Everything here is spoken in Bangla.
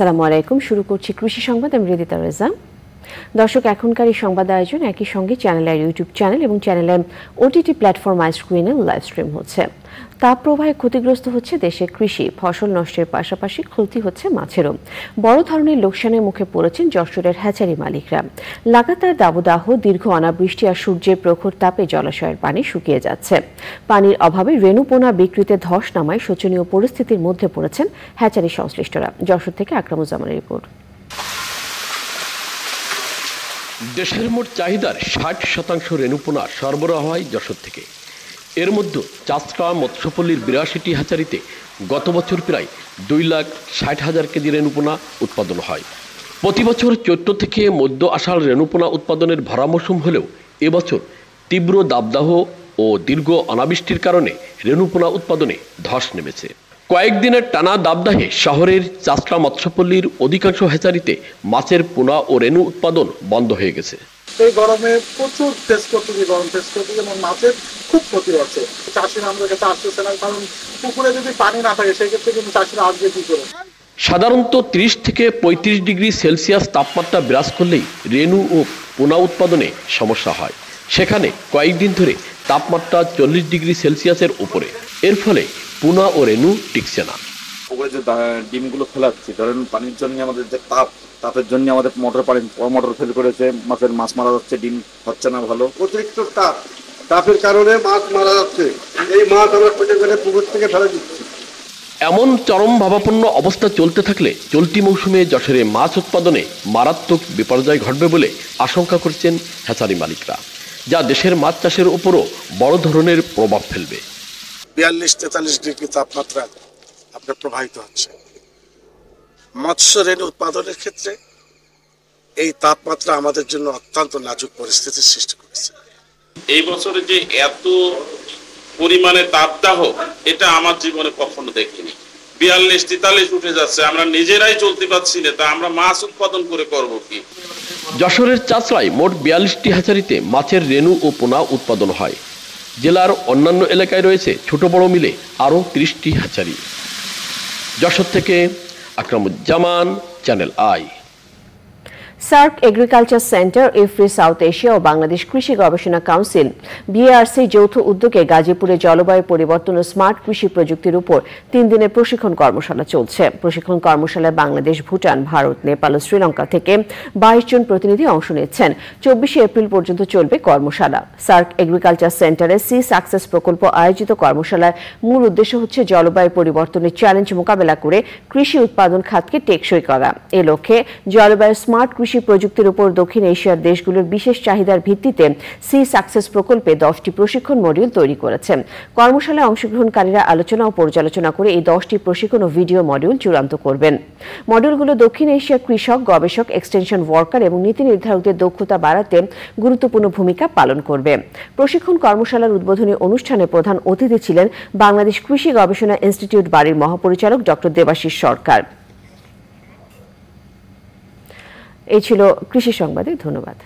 আসসালামু আলাইকুম। শুরু করছি কৃষি সংবাদ। আমি রিদিতা রেজা। দর্শক, এখনকার এই সংবাদ আয়োজন একই সঙ্গে চ্যানেলের ইউটিউব চ্যানেল এবং চ্যানেলের ওটিটি প্ল্যাটফর্ম আইস্ক্রিনে লাইভ স্ট্রিম হচ্ছে। তাপপ্রবাহে ক্ষতিগ্রস্ত হচ্ছে দেশের কৃষি, ফসল নষ্টের পাশাপাশি ক্ষতি হচ্ছে মাছেরও। বড় ধরনের লোকসানের মুখে পড়েছেন যশোরের হ্যাচারি মালিকরা। লাগাতার দাবদাহ, দীর্ঘ অনাবৃষ্টি আর সূর্যের প্রখর তাপে জলাশয়ের পানি শুকিয়ে যাচ্ছে। পানির অভাবে রেণুপোনা বিক্রিতে ধস নামায় শোচনীয় পরিস্থিতির মধ্যে পড়েছেন হ্যাচারি সংশ্লিষ্টরা। যশোর থেকে আকরামুজ্জামানের রিপোর্ট। দেশের মোট চাহিদার ৬০% রেণুপোনা সরবরাহ হয় যশোর থেকে। এর মধ্যে চাষরা মৎস্যপল্লীর ৮২টি হ্যাচারিতে গত বছর প্রায় ২,৬০,০০০ কেজি রেণুপোনা উৎপাদন হয়। প্রতি বছর চৈত্র থেকে মধ্য আষাঢ় রেণুপোনা উৎপাদনের ভরা মৌসুম হলেও এবছর তীব্র দাবদাহ ও দীর্ঘ অনাবৃষ্টির কারণে রেণুপোনা উৎপাদনে ধস নেমেছে। কয়েকদিনের টানা দাবদাহে শহরের চাষরা মৎস্যপল্লীর অধিকাংশ হ্যাচারিতে মাছের পোনা ও রেণু উৎপাদন বন্ধ হয়ে গেছে। এই গরমে প্রচুর টেস্ট করতে যেমন মাছের খুব ক্ষতি হচ্ছে। চাষিরা আমাদের কাছে আসতেছে না, কারণ পুকুরে যদি পানি না থাকে সেক্ষেত্রে কিন্তু চাষিরা আসবে কি করে। সাধারণত ৩০ থেকে ৩৫ ডিগ্রি সেলসিয়াস তাপমাত্রা বিরাজ করলেই রেণু ও পোনা উৎপাদনে সমস্যা হয়। সেখানে কয়েকদিন ধরে তাপমাত্রা ৪০ ডিগ্রি সেলসিয়াসের উপরে। এর ফলে পোনা ও রেণু টিকছে না। পুকুরে যে ডিমগুলো ফেলাচ্ছি, ধরেন পানির জন্য আমাদের যে তাপের জন্য আমাদের মোটর ফেল করেছে, মাছ মারা যাচ্ছে, ডিম হচ্ছে না ভালো। অতিরিক্ত তাপের কারণে মাছ মারা যাচ্ছে। এই মাছ আমরা খুঁজে ফেলে পুকুর থেকে ফেলে দিচ্ছি। এমন চরম ভাবাপন্ন অবস্থা চলতে থাকলে চলতি মৌসুমে যশোরে মাছ উৎপাদনে মারাত্মক বিপর্যয় ঘটবে বলে আশঙ্কা করছেন হ্যাচারি মালিকরা, যা দেশের মাছ চাষের উপরও বড় ধরনের প্রভাব ফেলবে। ৪২-৪৩ ডিগ্রি তাপমাত্রা আপনার প্রবাহিত হচ্ছে। মৎস্য রেণু উৎপাদনের ক্ষেত্রে এই তাপমাত্রা আমাদের জন্য অত্যন্ত নাজুক পরিস্থিতির সৃষ্টি করেছে। এই বছরে যে এত পরিমাণে তাপদাহ, এটা আমার জীবনে কখনো দেখিনি। ৪২-৪৩ উঠে যাচ্ছে, আমরা নিজেরাই চলতে পারছি না, তা আমরা মাছ উৎপাদন করে করব কি? যশোরের চাষরায় মোট ৪২টি হ্যাচারিতে মাছের রেণু ও পোনা উৎপাদন হয়। জেলার অন্যান্য এলাকায় রয়েছে ছোট বড় মিলে আরও ৩০টি হ্যাচারি। যশোর থেকে Akramuzzaman, Channel I. SAARC agriculture centre, IFPRI South Asia ও বাংলাদেশ কৃষি গবেষণা কাউন্সিল বিএআরসি যৌথ উদ্যোগে গাজীপুরে জলবায়ু পরিবর্তন ও স্মার্ট কৃষি প্রযুক্তির উপর ৩ দিনের প্রশিক্ষণ কর্মশালা চলছে। প্রশিক্ষণ কর্মশালায় বাংলাদেশ, ভুটান, ভারত, নেপাল ও শ্রীলঙ্কা থেকে ২২ জন প্রতিনিধি অংশ নিচ্ছেন। ২৪শে এপ্রিল পর্যন্ত চলবে কর্মশালা। সার্ক এগ্রিকালচার সেন্টারের সি সাকসেস প্রকল্প আয়োজিত কর্মশালার মূল উদ্দেশ্য হচ্ছে জলবায়ু পরিবর্তনের চ্যালেঞ্জ মোকাবেলা করে কৃষি উৎপাদন খাতকে টেকসই করা। এ লক্ষ্যে জলবায়ু স্মার্ট কৃষি প্রযুক্তির উপর দক্ষিণ এশিয়ার দেশগুলোর বিশেষ চাহিদার ভিত্তিতে সি সাকসেস প্রকল্পে 10টি প্রশিক্ষণ মডিউল তৈরি করেছে। কর্মশালায় অংশগ্রহণকারীরা আলোচনা ও পর্যালোচনা করে এই 10টি প্রশিক্ষণ ও ভিডিও মডিউল চূড়ান্ত করবেন। মডিউলগুলো দক্ষিণ এশিয়ার কৃষক, গবেষক, এক্সটেনশন ওয়ার্কার এবং নীতি নির্ধারকদের দক্ষতা বাড়াতে গুরুত্বপূর্ণ ভূমিকা পালন করবে। প্রশিক্ষণ কর্মশালার উদ্বোধনী অনুষ্ঠানে প্রধান অতিথি ছিলেন বাংলাদেশ কৃষি গবেষণা ইনস্টিটিউট বাড়ির মহাপরিচালক ডক্টর দেবাশিস সরকার। এই ছিল কৃষি সংবাদে। ধন্যবাদ।